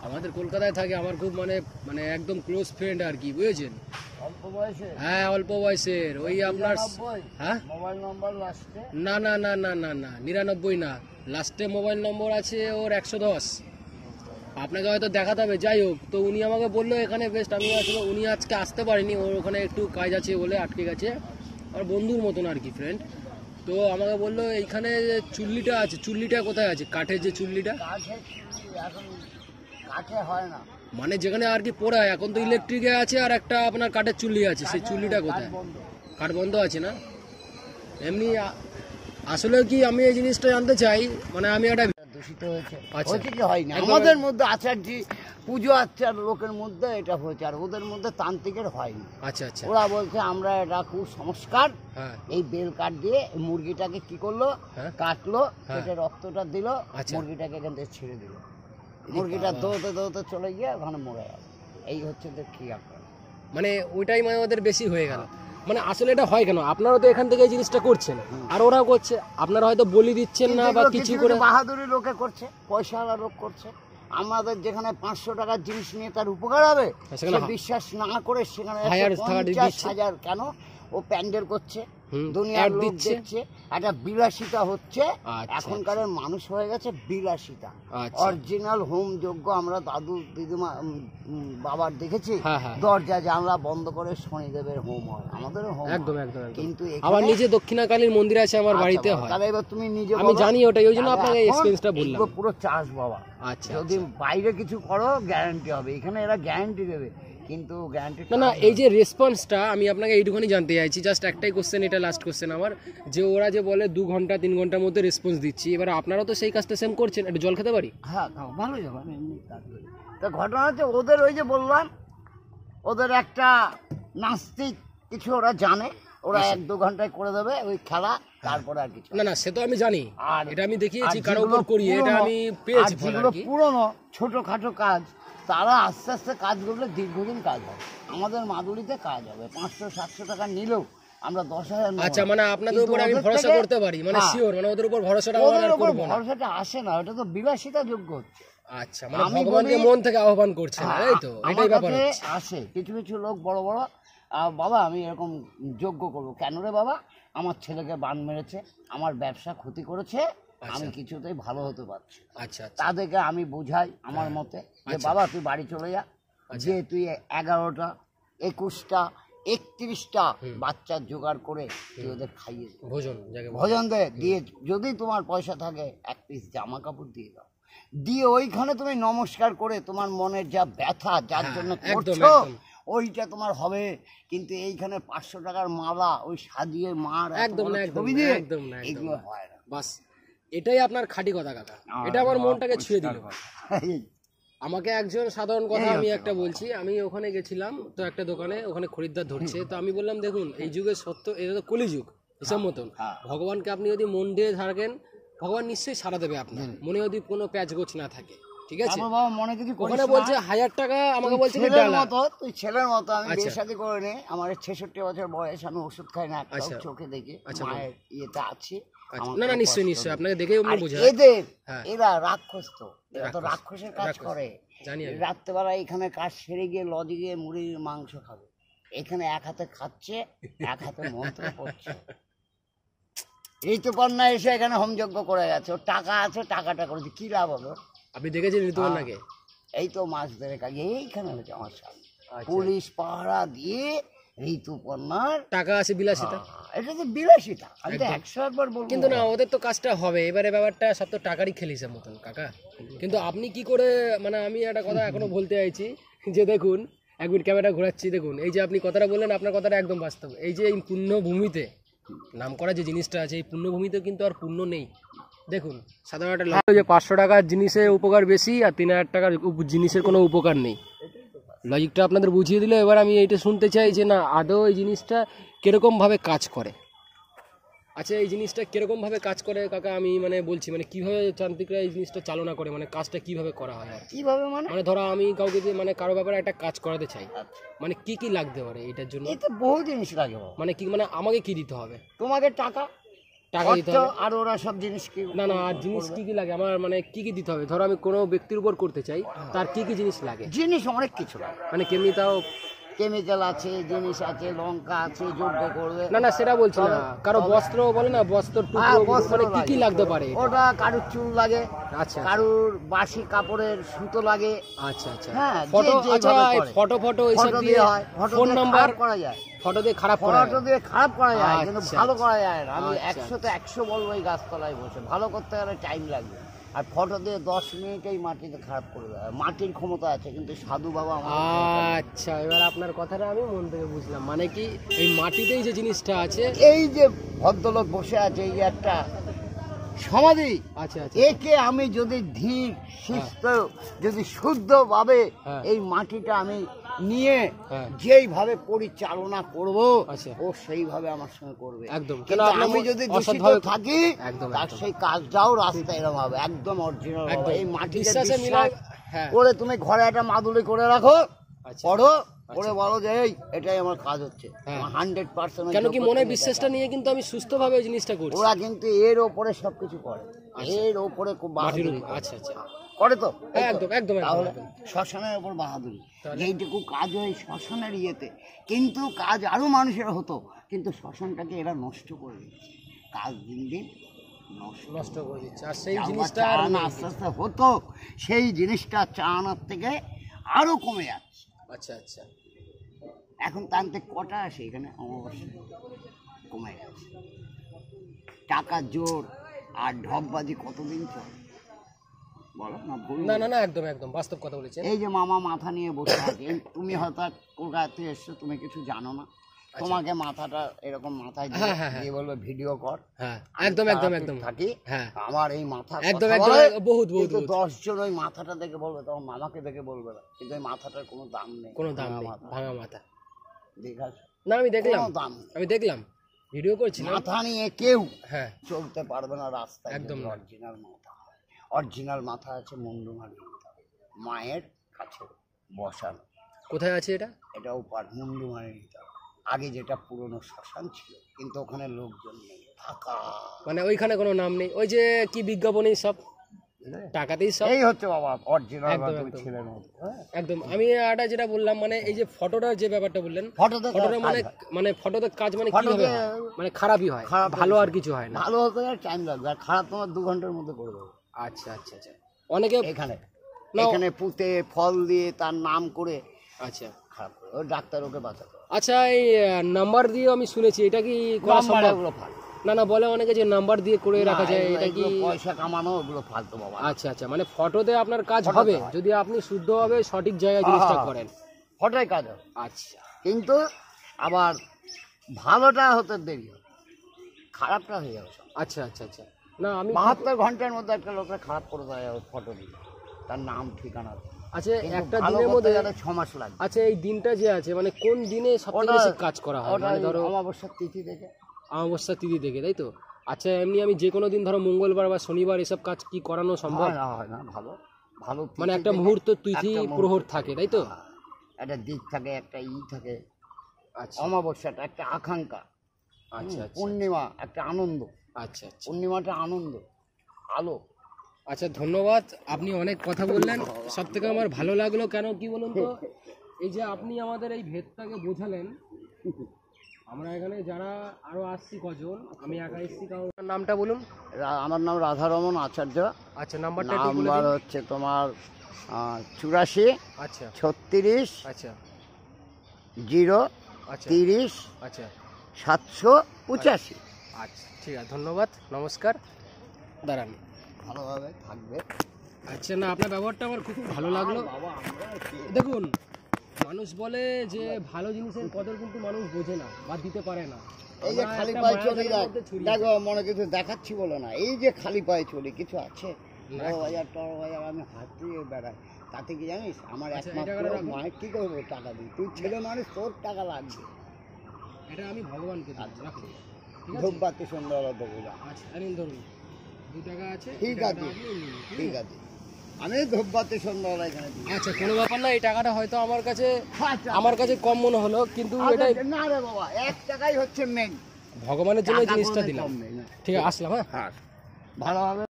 আমাদের কলকাতায় থাকে, আমার খুব মানে মানে একদম ক্লোজ ফ্রেন্ড আর কি, বুঝেছেন? অল্প বয়সে? হ্যাঁ অল্প বয়সের। ওই আপনার হ্যাঁ মোবাইল নাম্বার লাস্টে? না না না না না না 99 না, লাস্টে মোবাইল নম্বর আছে ওর 110। আপনাকে হয়তো দেখাতে হবে। যাই হোক, তো উনি আমাকে বললো এখানে বেস্ট। আমি আসলে উনি আজকে আসতে পারিনি, ওর ওখানে একটু কাজ আছে বলে আটকে গেছে, আর বন্ধুর মতন আর কি, ফ্রেন্ড। তো আমাকে বললো এইখানে চুল্লিটা আছে। চুল্লিটা কোথায় আছে? কাঠের যে চুল্লিটা, এখন কাঠে হয় না, মানে যেখানে আর কি পোড়ায়। এখন তো ইলেকট্রিকে আছে, আর একটা আপনার কাঠের চুল্লি আছে, সেই চুল্লিটা কোথায়? কাঠ বন্ধ আছে না? এমনি আসলে কি আমি এই জিনিসটা জানতে চাই, মানে আমি একটা দূষিত হয়েছে, আচ্ছা কি হয়নি। আমাদের মধ্যে আচার্য পুজো আচার লোকের মধ্যে এটা হয়েছে, আর ওদের মধ্যে তান্ত্রিকের হয়নি। আচ্ছা আচ্ছা। ওরা বলছে আমরা এটা কুসংস্কার। হ্যাঁ এই বেল কাঠ দিয়ে মুরগিটাকে কি করলো, কাটলো, কেটে রক্তটা দিল, মুরগিটাকে এখান থেকে ছেড়ে দিল। মুরগিটা দৌড়তে দৌড়তে চলে গিয়ে ওখানে মরে গেল। এই হচ্ছে যে ক্রিয়াকরণ, মানে ওইটাই মানে ওদের বেশি হয়ে গেল। মানে আসলে এটা হয় কেন? আপনারা তো এখান থেকে এই জিনিসটা করছেন, আর ওরাও করছে, আপনারা হয়তো বলি দিচ্ছেন না বা কিছু করে। বাহাদুরি লোকে করছে, পয়সাওয়ালা লোক করছে। আমাদের যেখানে 500 টাকার জিনিস নিয়ে তার উপকার হবে বিশ্বাস না করে সেখানে 50,000 কেন ও প্যান্ডেল করছে, দুনিয়ার লোক দেখছে, একটা বিলাসিতা হচ্ছে। এখনকার মানুষ হয়ে গেছে বিলাসিতা। অরিজিনাল হোম যজ্ঞ আমরা দাদু দিদিমা বাবার দেখেছি, দরজা জানলা বন্ধ করে শনিদেবের হোম হয়, আমাদের হোম একদম একদম। কিন্তু আমার নিজে দক্ষিণাকালীর মন্দির আছে আমার বাড়িতে হয়। তাহলে এবার তুমি নিজে, আমি জানি ওটাই, ওই জন্য আপনাকে এক্সপেরিয়েন্সটা বললাম। পুরো চাষ বাবা। আচ্ছা, যদি বাইরে কিছু করো গ্যারান্টি হবে, এখানে এরা গ্যারান্টি দেবে, কিন্তু গ্যারান্টি না। না, এই যে রেসপন্সটা আমি আপনাকে এইটুখানি জানতে চাইছি, জাস্ট একটাই কোশ্চেন, এটা লাস্ট কোশ্চেন আমার, যে ওরা যে বলে 2 ঘন্টা 3 ঘন্টার মধ্যে রেসপন্স দিচ্ছি, এবার আপনারা তো সেই কাজটা সেম করছেন। একটু জল খেতে পারি? হ্যাঁ ভালো যাবে। তা ঘটনা হচ্ছে ওদের ওই যে বললাম, ওদের একটা নাস্তিক কিছু ওরা জানে, ওরা 1-2 ঘন্টায় করে দেবে ওই খেলা, তারপরে আর কিছু না। না সে তো আমি জানি, আর এটা আমি দেখিয়েছি কারো উপর করি, এটা আমি পেয়েছি। যেগুলো পুরনো ছোটখাটো কাজ, তারা আস্তে আস্তে কাজ করলে দীর্ঘদিন কাজ হবে। আমাদের মাদুরিতে কাজ হবে, 500-700 টাকা নিলেও আমরা 10,000। আচ্ছা, মানে আপনাদের উপর আমি ভরসা করতে পারি, মানে শিওর, মানে ওদের উপর ভরসাটা আমার করব না। ভরসাটা আসে না, ওটা তো বিলাসিতা যোগ্য হচ্ছে। আচ্ছা, মানে ভগবানকে মন থেকে আহ্বান করছেন, তাই তো? এটাই ব্যাপার আসে। কিছু কিছু লোক বড় বড়, বাবা আমি এরকম যোগ্য করবো। কেন রে বাবা? আমার ছেলেকে বান মেরেছে, আমার ব্যবসা ক্ষতি করেছে, আমি কিছুতেই ভালো হতে পারছি। আচ্ছা, তাদেরকে আমি বুঝাই আমার মতে যে বাবা তুই বাড়ি চলে যা, যে তুই 11টা 21টা 31টা বাচ্চা জোগাড় করে তুই ওদের খাইয়ে ভোজন দে, দিয়ে যদি তোমার পয়সা থাকে 1 পিস জামা কাপড় দিয়ে দাও, দিয়ে ওইখানে তুমি নমস্কার করে তোমার মনের যা ব্যথা যার জন্য করছো ওইটা তোমার হবে। কিন্তু এইখানে 500 টাকার মালা ওই সাজিয়ে মার ছবি দিয়ে এগুলো হয় না। বাস এটাই আপনার খাঁটি কথা কাকা, এটা আমার মনটাকে ছুঁয়ে দিল। আমাকে একজন সাধারণ কথা আমি একটা বলছি, আমি ওখানে গেছিলাম তো একটা দোকানে, ওখানে খরিদ্দার ধরছে, তো আমি বললাম দেখুন এই যুগের সত্য, এটা তো কলিযুগ, হিসাব মতন ভগবানকে আপনি যদি মন দিয়ে থাকেন, ভগবান নিশ্চয়ই সাড়া দেবে আপনার মনে, যদি কোনো প্যাচগোছ না থাকে। ঠিক আছে, মনে কিছু ওখানে বলছে 1000 টাকা, আমাকে বলছে ছেলের মতো, তুই ছেলের মতো। আমি বিয়ে শাদী করে নে, আমার 66 বছর বয়স, আমি ওষুধ খাই না, চোখে দেখে মায়ের ইয়েতে আছি। না না নিশ্চয়ই নিশ্চয়ই, আপনাকে দেখেই আমি বুঝি। এদের এরা রাক্ষস, তো এরা তো রাক্ষসের কাজ করে। জানি রাত্রেবেলা এখানে কাজ সেরে গিয়ে লজে গিয়ে মুরগির মাংস খাবে, এখানে এক হাতে খাচ্ছে, এক হাতে মন্ত্র পড়ছে। ঋতুপর্ণা এসে এখানে হোমযজ্ঞ করে গেছে, ওর টাকা আছে, টাকাটা করেছে, কি লাভ হবে? আপনি দেখেছেন ঋতুপর্ণাকে? এই তো মাস ধরে কাজ এইখানে হয়েছে আমার সামনে, পুলিশ পাহারা দিয়ে ঋতুপর্ণার টাকা আছে, বিলাসিতা। এটা তো বিলাসিতা, আমি তো 101 বার বলবো। কিন্তু না, ওদের তো কাজটা হবে। এবারে ব্যাপারটা সব তো টাকারই খেলিছে মতন কাকা। কিন্তু আপনি কি করে, মানে আমি একটা কথা এখনো বলতে চাইছি, যে দেখুন 1 মিনিট ক্যামেরা ঘোরাচ্ছি, দেখুন এই যে আপনি কথাটা বললেন, আপনার কথাটা একদম বাস্তব। এই যে এই পুণ্যভূমিতে নাম করা যে জিনিসটা আছে, এই পুণ্যভূমিতে কিন্তু আর পুণ্য নেই। দেখুন সাধারণ একটা লজিক, যে 500 টাকার জিনিসের উপকার বেশি আর 3000 টাকার জিনিসের কোনো উপকার নেই। লজিকটা আপনাদের বুঝিয়ে দিলে এবার আমি এইটা শুনতে চাই যে না আদৌ এই জিনিসটা কিরকমভাবে কাজ করে। আচ্ছা, এই জিনিসটা কিরকমভাবে কাজ করে কাকা, আমি মানে বলছি, মানে কিভাবে তান্ত্রিকরা এই জিনিসটা চালনা করে, মানে কাজটা কিভাবে করা হয়, কিভাবে মানে ধরো আমি কাউকে যে মানে কারো ব্যাপারে একটা কাজ করাতে চাই, মানে কি কি লাগতে পারে এটার জন্য? এই তো বহু জিনিস লাগে। মানে কি, মানে আমাকে কি দিতে হবে? তোমাকে টাকা, টাকা দিতে হবে আর ওরা সব জিনিস কি না না আর জিনিস কি কি লাগে আমার মানে কি কি দিতে হবে ধরো আমি কোনো ব্যক্তির উপর করতে চাই তার কি কি জিনিস লাগে জিনিস অনেক কিছু লাগে মানে কেমনি তাও কেমিক্যাল আছে জিনিস আছে লঙ্কা আছে যোগ্য করবে না না সেটা বলছি না কারো বস্ত্র বলে না বস্ত্র টুকরো মানে কি কি লাগতে পারে ওটা কারুর চুল লাগে আচ্ছা কারুর বাসি কাপড়ের সুতো লাগে আচ্ছা আচ্ছা হ্যাঁ ফটো আচ্ছা ফটো এইসব দিয়ে হয় ফোন নাম্বার করা যায় ফটো দিয়ে খারাপ করা ফটো দিয়ে খারাপ করা যায় কিন্তু আচ্ছা, ভালো করা যায় না আমি আচ্ছা, 100 তে 100 বলবো এই গাছতলায় বসে ভালো করতে গেলে টাইম লাগবে আর ফটো দিয়ে 10 মিনিটেই মাটিতে খারাপ করে দেয় মাটির ক্ষমতা আছে কিন্তু সাধু বাবা আচ্ছা এবার আপনার কথাটা আমি মন থেকে বুঝলাম মানে কি এই মাটিতেই যে জিনিসটা আছে এই যে ভদ্রলোক বসে আছে এই যে একটা সমাধি আচ্ছা আচ্ছা একে আমি যদি ধীর সুস্থ যদি শুদ্ধভাবে হ্যাঁ। এই মাটিটা আমি নিয়ে হ্যাঁ। যেইভাবে পরিচালনা করব আচ্ছা। ও সেইভাবে আমার সঙ্গে করবে একদম কিন্তু আমি যদি দূষিত থাকি তার সেই কাজটাও রাস্তায় এরকম হবে একদম অরিজিনাল হবে এই মাটিতে বিশ্বাসে বিশ্বাস হ্যাঁ করে তুমি ঘরে একটা মাদুলি করে রাখো আচ্ছা পড়ো পড়ে বলো যে এই এটাই আমার কাজ হচ্ছে হ্যাঁ। 100% কেন কি মনে বিশ্বাসটা নিয়ে কিন্তু আমি সুস্থভাবে এই জিনিসটা করছি ওরা কিন্তু এর ওপরে সবকিছু করে এর ওপরে খুব মাটির বাহাদুরি উপর, আচ্ছা আচ্ছা করে তো হ্যাঁ, একদম একদম তাহলে একদম শ্মশানের ওপর বাহাদুরি যেইটুকু কাজ হয় শ্মশানের ইয়েতে কিন্তু কাজ আরো মানুষের হতো কিন্তু শ্মশানটাকে এরা নষ্ট করে দিচ্ছে কাজ দিন দিন নষ্ট করে দিচ্ছে আর সেই যা জিনিসটা চা আর আনা নেই। আস্তে আস্তে হতো সেই জিনিসটা চা আনার থেকে আরো কমে যাচ্ছে আচ্ছা আচ্ছা এখন টানতে কটা আসে এখানে অমাবস্যা কমে গেছে টাকার জোর আর ঢপবাজি কতদিন চলে বলো না ভুল না না না একদম একদম বাস্তব কথা বলেছেন এই যে মামা মাথা নিয়ে বসে আছে তুমি হয়তো কলকাতা থেকে এসছো তুমি কিছু জানো না তোমাকে মাথাটা এরকম মাথায় দিয়ে হ্যাঁ, হ্যাঁ, হ্যাঁ। দিয়ে বলবে ভিডিও কর হ্যাঁ একদম একদম একদম থাকি হ্যাঁ আমার এই মাথা একদম কথা একদম বলে, বহুত বহুত কিন্তু বহুত 10 জন ওই মাথাটা দেখে বলবে তখন মামাকে দেখে বলবে না কিন্তু ওই মাথাটার কোনো দাম নেই কোনো দাম নেই মাথা। ভাঙা মাথা দেখাস না আমি দেখলাম কোনো দাম নেই। আমি দেখলাম ভিডিও করছিলাম মাথা নিয়ে কেউ হ্যাঁ চলতে পারবে না রাস্তায় একদম না। অরিজিনাল মাথা অরিজিনাল মাথা আছে মুন্ডুমারি মায়ের কাছে বসানো কোথায় আছে এটা এটা উপার মুন্ডুমারি আগে যেটা পুরনো শ্মশান ছিল কিন্তু ওখানে লোকজন নেই ফাঁকা মানে ওইখানে কোনো নাম নেই ওই যে কি বিজ্ঞাপনেই সব টাকাতেই সব এই হচ্ছে বাবা অরিজিনাল একদম, তুমি একদম। ছিলেন মতো, হ্যাঁ? একদম আমি এটা যেটা বললাম মানে এই যে ফটোটার যে ব্যাপারটা বললেন ফটোতে ফটোটা কাজ মানে হয়। মানে ফটোতে কাজ মানে কি ফটোতে হবে মানে খারাপই হয় খারাপ ভালো হয়। আর কিছু হয় না ভালো হতে আর টাইম লাগবে আর খারাপ তোমার 2 ঘন্টার মধ্যে করে দেবো আচ্ছা আচ্ছা আচ্ছা অনেকে এখানে না, এখানে পুঁতে ফল দিয়ে তার নাম করে আচ্ছা খারাপ করে ওই ডাক্তার ওকে বাঁচাতে হবে। আচ্ছা এই নাম্বার দিয়ে আমি শুনেছি এটা কি করা নাম্বার সম্ভব এগুলো ফালতু। না না বলে অনেকে যে নাম্বার দিয়ে করে রাখা যায় এগুলো- এটা কি এগুলো পয়সা কামানো ওগুলো ফালতু বাবা আচ্ছা আচ্ছা মানে ফটোতে আপনার কাজ ফটোতে হবে হয়। যদি আপনি শুদ্ধভাবে সঠিক জায়গায় জিনিসটা হ্যাঁ। করেন ফটোই কাজ হবে আচ্ছা কিন্তু আবার ভালোটা হতে দেরি হবে খারাপটা হয়ে যাবে সব। আচ্ছা আচ্ছা আচ্ছা না আমি 72 ঘন্টার মধ্যে একটা লোককে খারাপ করে দেওয়া যাবে ফটো দিয়ে তার নাম ঠিকানা দিয়ে। আচ্ছা কিন্তু একটা ভালো দিনের করতে মধ্যে গেলে 6 মাস লাগবে আচ্ছা এই দিনটা যে আছে মানে কোন দিনে সবথেকে ওটা- বেশি কাজ করা হয় ওটা মানে ধরো অমাবস্যার তিথি থেকে অমাবস্যা তিথি দেখে তাই তো আচ্ছা এমনি আমি যে কোনো দিন ধরো মঙ্গলবার বা শনিবার এসব কাজ কি করানো সম্ভব হয় না ভালো ভালো মানে তিথি একটা থেকে মুহূর্ত তিথি একটা মুহূর্ত। প্রহর থাকে তাই তো হ্যাঁ, একটা দিক থাকে একটা থাকে আচ্ছা অমাবস্যাটা একটা আকাঙ্ক্ষা আচ্ছা আচ্ছা পূর্ণিমা একটা আনন্দ আচ্ছা আচ্ছা পূর্ণিমাটা আনন্দ আলো আচ্ছা ধন্যবাদ আপনি অনেক কথা বললেন সব থেকে আমার ভালো লাগলো কেন কি বলুন তো এই যে আপনি আমাদের এই ভেদটাকে বোঝালেন আমরা এখানে যারা আরো আসছি কজন আমি একা এসছি কারণ নামটা বলুন আমার নাম রাধারমন আচার্য আচ্ছা নাম্বারটা একটু বলে নাম্বার দিন হচ্ছে তোমার 84 আচ্ছা 36 আচ্ছা 0 আচ্ছা 30 আচ্ছা 785 আচ্ছা ঠিক আছে ধন্যবাদ নমস্কার দাঁড়ান ভালোভাবে থাকবে আচ্ছা না আপনার ব্যবহারটা আমার খুব ভালো লাগলো বাবা আমরা দেখুন মানুষ বলে যে ভালো জিনিসের কদর কিন্তু মানুষ বোঝে না বা দিতে পারে না এই যে আমরা খালি একটা পায়ে মায়া চলি জালের মধ্যে ছড়িয়ে দেখো মনে কিছু দেখাচ্ছি বলে না এই যে খালি পায়ে চলি কিছু আছে না। বড় বাজার টর বাজার আমি হাত দিয়ে বেড়াই তাতে কি জানিস আমার আচ্ছা, এই একমাত্র টাকাটা রাখো। মায়ের কি করবো টাকা দিই তুই ছেলে মানুষ তোর টাকা লাগবে এটা আমি ভগবানকে দিই রাখুন ঠিক আছে ধূপবাতি সন্ধ্যাবেলা দেবো যা। আচ্ছা নিন ধরুন 2 টাকা আছে ঠিক এই টাকাটা আছে। আপনি নিন, ঠিক আছে আমি ধূপবাতি সন্ধ্যাবেলা এখানে দিই আচ্ছা কোনো ব্যাপার না এই টাকাটা হয়তো আমার কাছে আচ্ছা, কম মনে হলো কিন্তু এটা আচ্ছা, না রে বাবা 1 টাকাই হচ্ছে মেন ভগবানের জন্য এই টাকা জিনিসটা কোনোদিন দিলাম। কম নেই না। ঠিক আছে, আসলাম। হ্যাঁ, হ্যাঁ ভালোভাবে